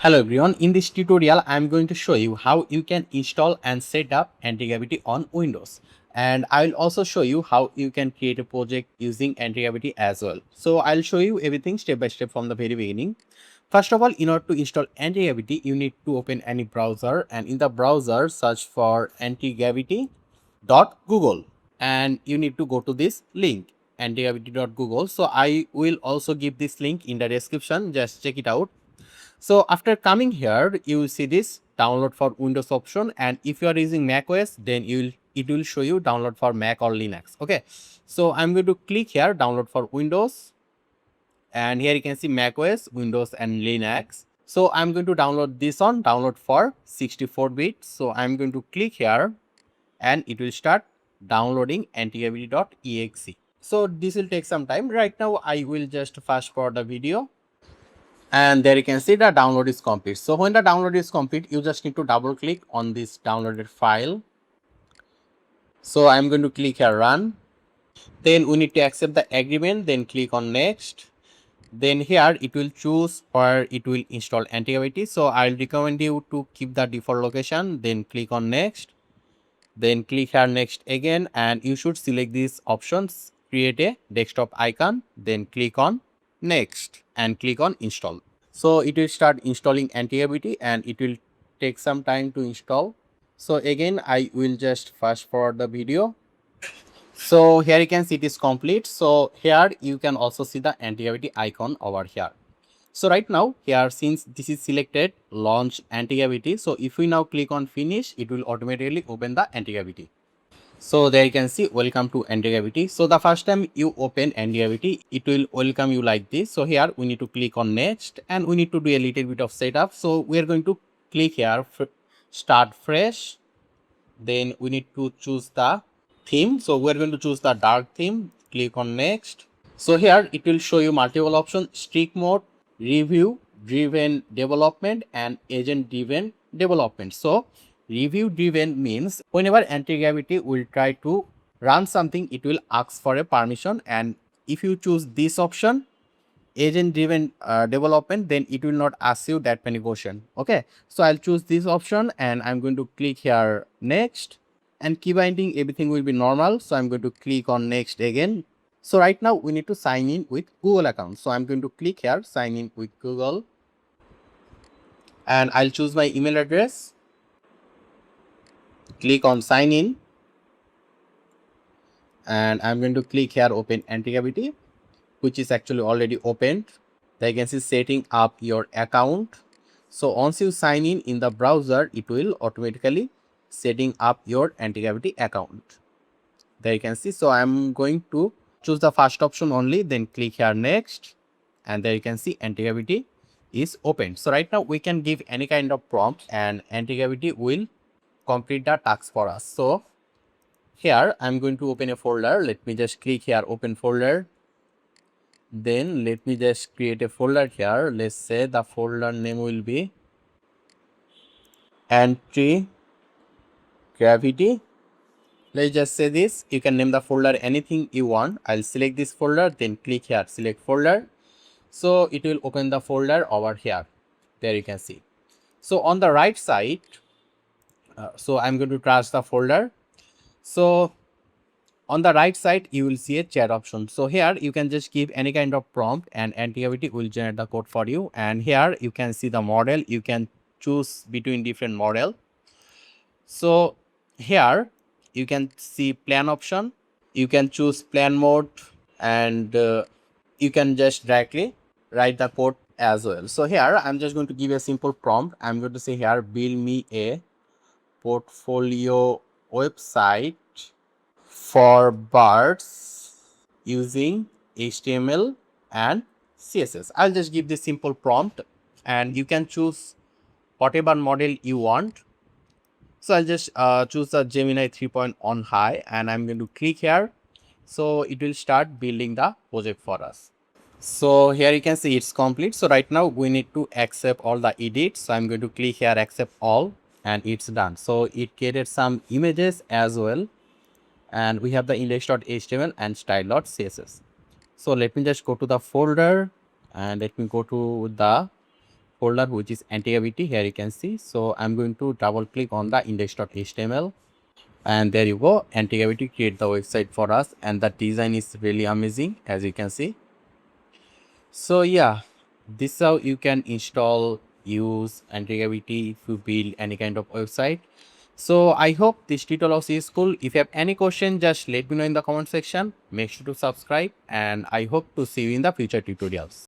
Hello everyone, in this tutorial I am going to show you how you can install and set up Antigravity on Windows, and I will also show you how you can create a project using Antigravity as well. So I'll show you everything step by step from the very beginning. First of all, in order to install Antigravity, you need to open any browser, and in the browser search for antigravity.google, and you need to go to this link antigravity.google. So I will also give this link in the description, just check it out. So after coming here, you will see this download for Windows option, and if you are using Mac OS, then it will show you download for Mac or Linux. Okay, so I'm going to click here download for Windows, and here you can see Mac OS, Windows and Linux. So I'm going to download this on download for 64-bit. So I'm going to click here and it will start downloading antigravity.exe. So this will take some time. Right now I will just fast forward the video, and there you can see the download is complete. So when the download is complete, you just need to double click on this downloaded file. So I'm going to click here run. Then we need to accept the agreement, then click on next. Then here it will choose where it will install Antigravity. So I'll recommend you to keep the default location, then click on next. Then click here next again, and you should select these options, create a desktop icon, then click on next and click on install. So it will start installing Antigravity and it will take some time to install. So again I will just fast forward the video. So here you can see it is complete. So here you can also see the Antigravity icon over here. So right now here, since this is selected launch Antigravity, so if we now click on finish, it will automatically open the Antigravity. So there you can see welcome to Antigravity. So the first time you open Antigravity, it will welcome you like this. So here we need to click on next, and we need to do a little bit of setup. So we are going to click here start fresh. Then we need to choose the theme. So we are going to choose the dark theme. Click on next. So here it will show you multiple options: strict mode, review driven development, and agent driven development. So review driven means whenever Antigravity will try to run something, it will ask for a permission, and if you choose this option, agent driven development, then it will not ask you that many questions. Okay, so I'll choose this option and I'm going to click here next, and key binding everything will be normal. So I'm going to click on next again. So right now we need to sign in with Google account. So I'm going to click here sign in with Google, and I'll choose my email address, click on sign in, and I'm going to click here open Antigravity, which is actually already opened. There you can see setting up your account. So once you sign in the browser, it will automatically setting up your Antigravity account. There you can see. So I'm going to choose the first option only, then click here next, and there you can see Antigravity is open. So right now we can give any kind of prompt and Antigravity will complete the task for us. So here I'm going to open a folder. Let me just click here open folder. Then let me just create a folder here. Let's say the folder name will be Antigravity. Let's just say this. You can name the folder anything you want. I'll select this folder, then click here select folder. So it will open the folder over here. There you can see. So on the right side, so I'm going to trash the folder. So on the right side, you will see a chat option. So here you can just give any kind of prompt and Antigravity will generate the code for you. And here you can see the model. You can choose between different model. So here you can see plan option. You can choose plan mode, and you can just directly write the code as well. So here I'm just going to give a simple prompt. I'm going to say here build me a portfolio website for birds using HTML and CSS. I'll just give this simple prompt, and you can choose whatever model you want. So I'll just choose the Gemini 3.0 on high, and I'm going to click here. So it will start building the project for us. So here you can see it's complete. So right now we need to accept all the edits. So I'm going to click here accept all, and it's done. So it created some images as well, and we have the index.html and style.css. So let me just go to the folder, and let me go to the folder which is Antigravity. Here you can see. So I'm going to double click on the index.html, and there you go. Antigravity create the website for us, and the design is really amazing, as you can see. So yeah, this is how you can install, use Antigravity if you build any kind of website. So I hope this tutorial was useful. If you have any question, just let me know in the comment section. Make sure to subscribe, and I hope to see you in the future tutorials.